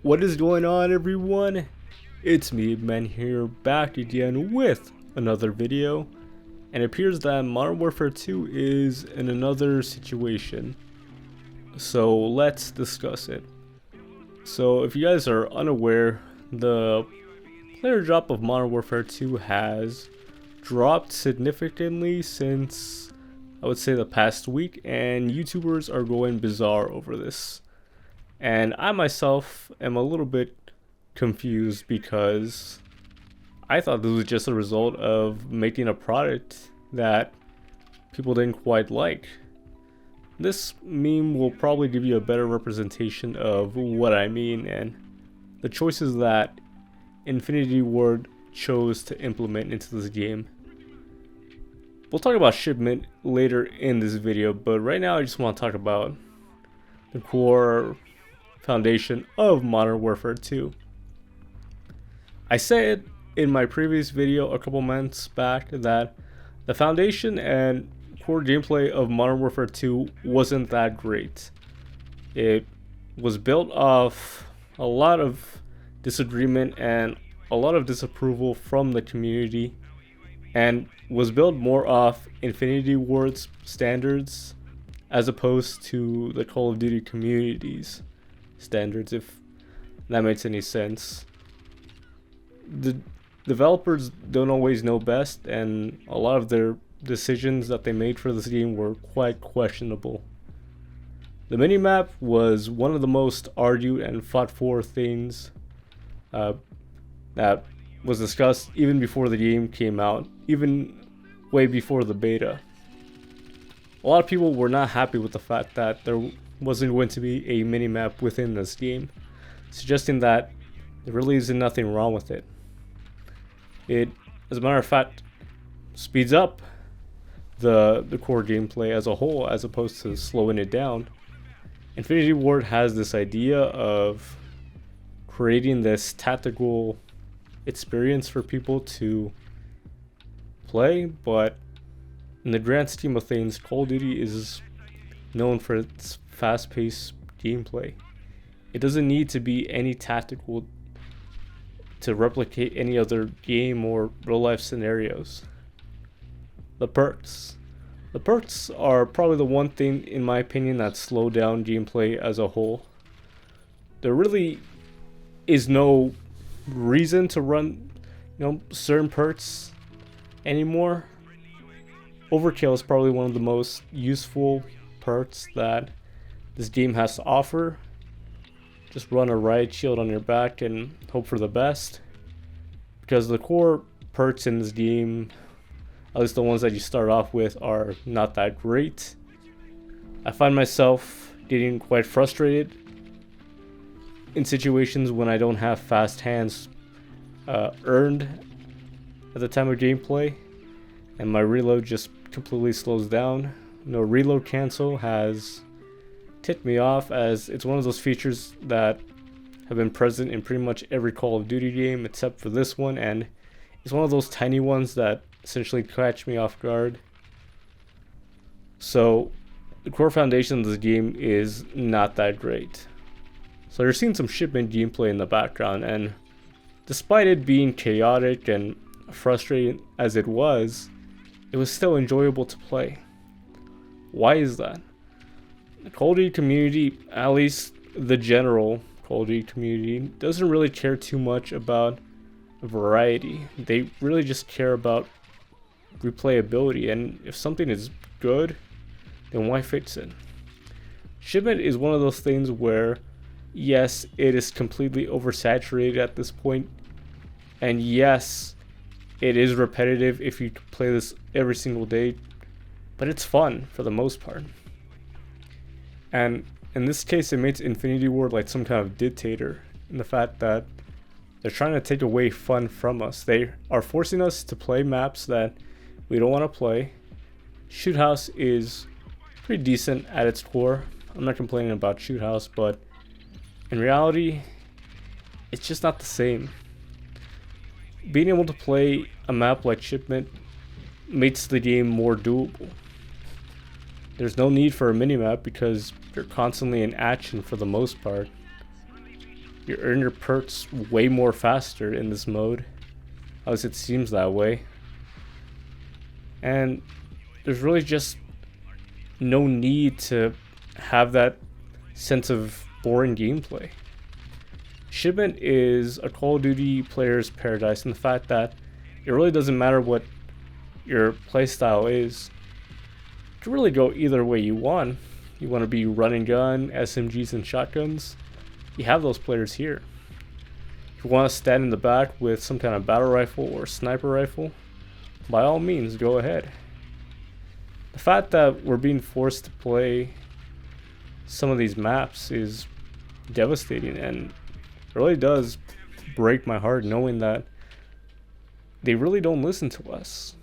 What is going on, everyone? It's me, Man, here, back again with another video. And it appears that Modern Warfare 2 is in another situation. So let's discuss it. So if you guys are unaware, the player drop of Modern Warfare 2 has dropped significantly since, I would say, the past week, and YouTubers are going bizarre over this. And I myself am a little bit confused because I thought this was just a result of making a product that people didn't quite like. This meme will probably give you a better representation of what I mean and the choices that Infinity Ward chose to implement into this game. We'll talk about Shipment later in this video, but right now I just want to talk about the core foundation of Modern Warfare 2. I said in my previous video a couple months back that the foundation and core gameplay of Modern Warfare 2 wasn't that great. It was built off a lot of disagreement and a lot of disapproval from the community, and was built more off Infinity Ward's standards as opposed to the Call of Duty community's standards, if that makes any sense. The developers don't always know best, and a lot of their decisions that they made for this game were quite questionable. The minimap was one of the most argued and fought for things that was discussed even before the game came out, even way before the beta. A lot of people were not happy with the fact that there wasn't going to be a minimap within this game, suggesting that there really isn't nothing wrong with it. It, as a matter of fact, speeds up the core gameplay as a whole as opposed to slowing it down. Infinity Ward has this idea of creating this tactical experience for people to play, but in the grand scheme of things, Call of Duty is known for its fast-paced gameplay. It doesn't need to be any tactical to replicate any other game or real-life scenarios. The perks. The perks are probably the one thing, in my opinion, that slow down gameplay as a whole. There really is no reason to run, certain perks anymore. Overkill is probably one of the most useful perks that this game has to offer. Just run a riot shield on your back and hope for the best, because the core perks in this game, at least the ones that you start off with, are not that great. I find myself getting quite frustrated in situations when I don't have fast hands earned at the time of gameplay, and my reload just completely slows down. No reload cancel has ticked me off, as it's one of those features that have been present in pretty much every Call of Duty game except for this one, and it's one of those tiny ones that essentially catch me off guard. So the core foundation of this game is not that great. So you're seeing some Shipment gameplay in the background, and despite it being chaotic and frustrating as it was still enjoyable to play. Why is that? The Call of Duty community, at least the general Call of Duty community, doesn't really care too much about variety. They really just care about replayability, and if something is good, then why fix it? Shipment is one of those things where, yes, it is completely oversaturated at this point, and yes, it is repetitive if you play this every single day, but it's fun for the most part. And in this case, it makes Infinity Ward like some kind of dictator in the fact that they're trying to take away fun from us. They are forcing us to play maps that we don't want to play. Shoot House is pretty decent at its core. I'm not complaining about Shoot House, but in reality, it's just not the same. Being able to play a map like Shipment makes the game more doable. There's no need for a minimap because you're constantly in action for the most part. You earn your perks way more faster in this mode. At least it seems that way. And there's really just no need to have that sense of boring gameplay. Shipment is a Call of Duty player's paradise in the fact that it really doesn't matter what your playstyle is. You can really go either way you want. You want to be run and gun, SMGs and shotguns, you have those players here. If you want to stand in the back with some kind of battle rifle or sniper rifle, by all means, go ahead. The fact that we're being forced to play some of these maps is devastating, and it really does break my heart knowing that they really don't listen to us.